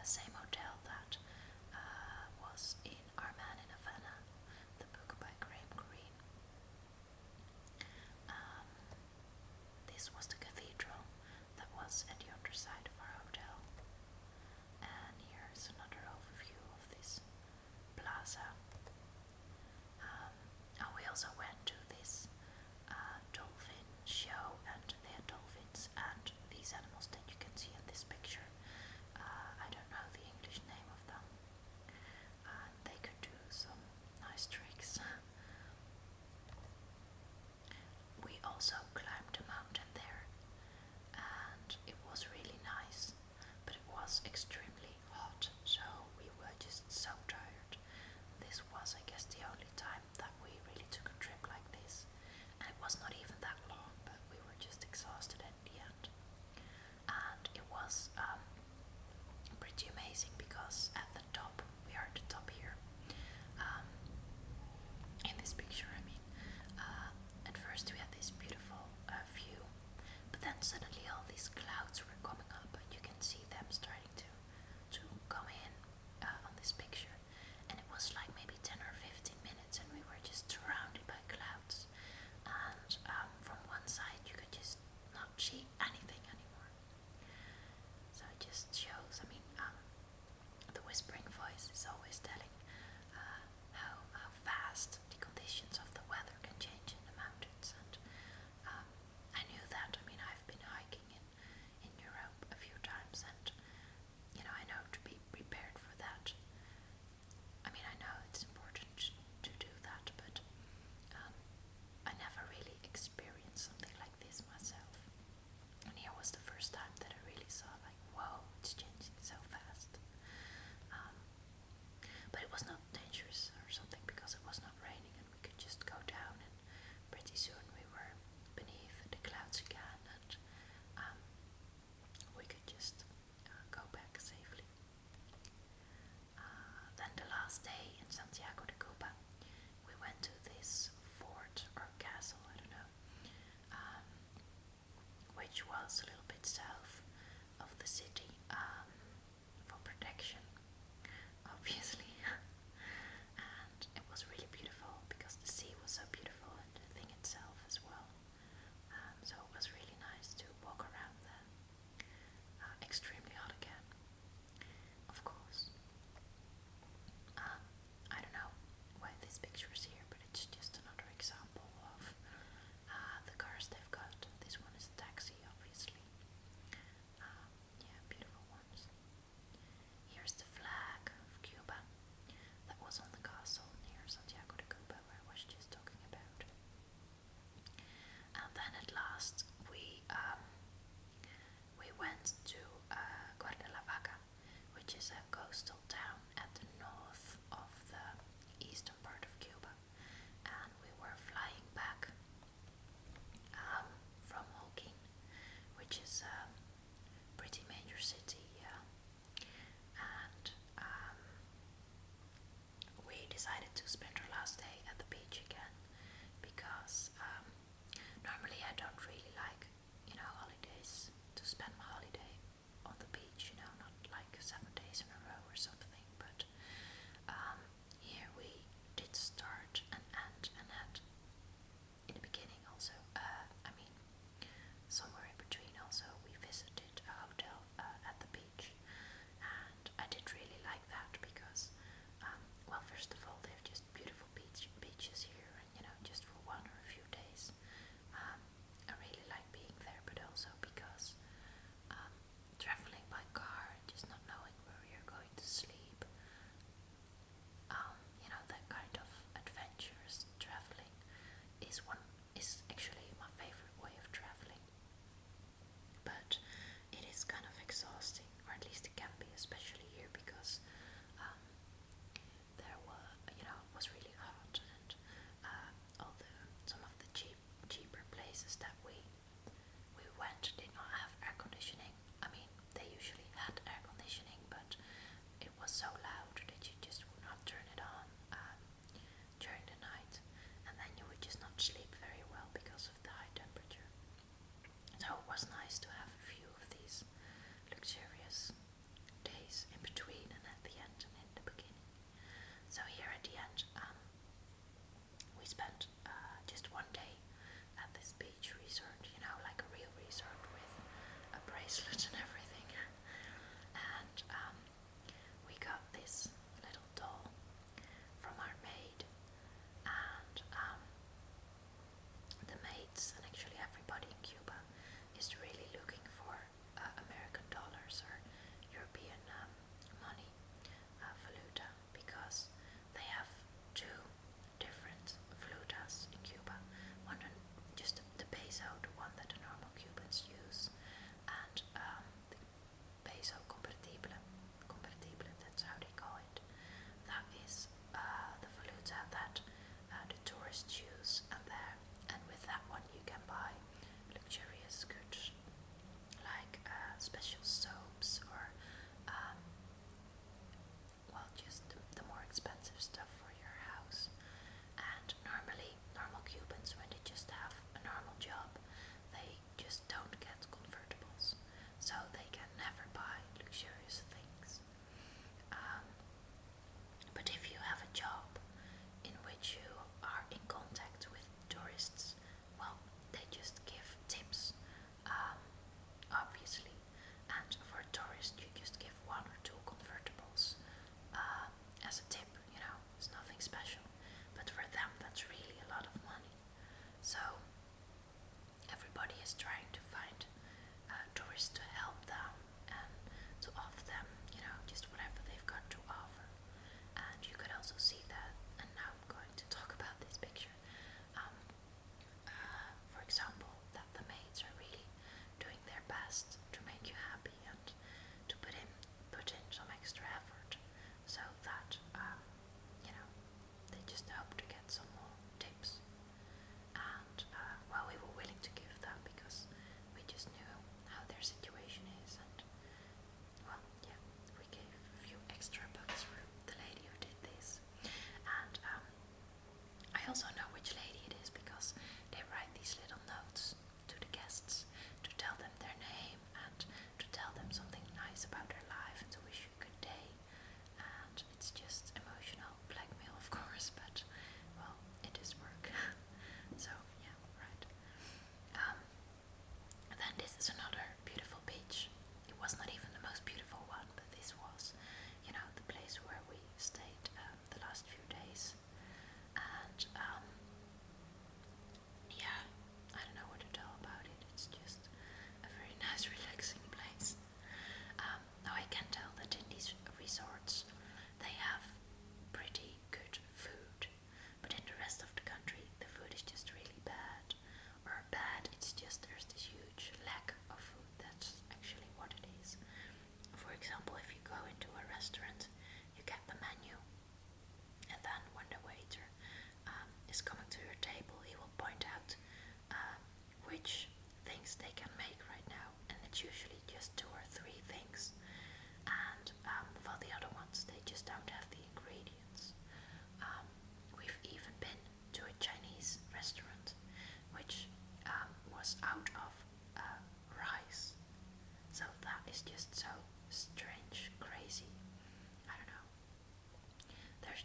same hotel that was in Our Man in Havana, the book by Graham Greene. This was the cathedral that was at the underside of our hotel. And here's another overview of this plaza. And we also went to this dolphin show, and they had dolphins and these animals that you can see in this picture. I don't know the English name of them. They could do some nice tricks. We also climbed a mountain there, and it was really nice, but it was extremely hot, so we were just so tired. This was, I guess, the only time that we really took a trip like this, and it was not even that long, but we were just exhausted at the end. And it was pretty amazing because at the top, we are at the top here, in this picture I mean, at first we had this beautiful view, but then suddenly all these clouds were coming up, and you can see them starting to come in on this picture, and it was like maybe 10 or 15 minutes, and we were just surrounded by clouds, and from one side you could just not see anything anymore. So it just shows, I mean, the whispering voice is always telling how fast the conditions of the weather can change in the mountains, and I knew that. I mean, I've been hiking in Europe a few times, and you know, I know to be prepared for that. I mean, I know it's important to do that, but I never really experienced something like this myself. And here was the first time that I really saw, like, whoa, it's changing so fast. But it was not dangerous or something because it was not raining, and we could just go down, and pretty soon we were beneath the clouds again, and we could just go back safely. Then the last day in Santiago de Cuba, we went to this fort or castle, I don't know, which was a little bit south of the city, for protection, obviously. And it was really beautiful because the sea was so beautiful, and the thing itself as well. So it was really nice to walk around there. Extremely hot again, of course. I don't know why this picture is here, but it's just another example of the cars they've got. This one is a taxi, obviously. Yeah, beautiful ones. Here's the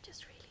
just really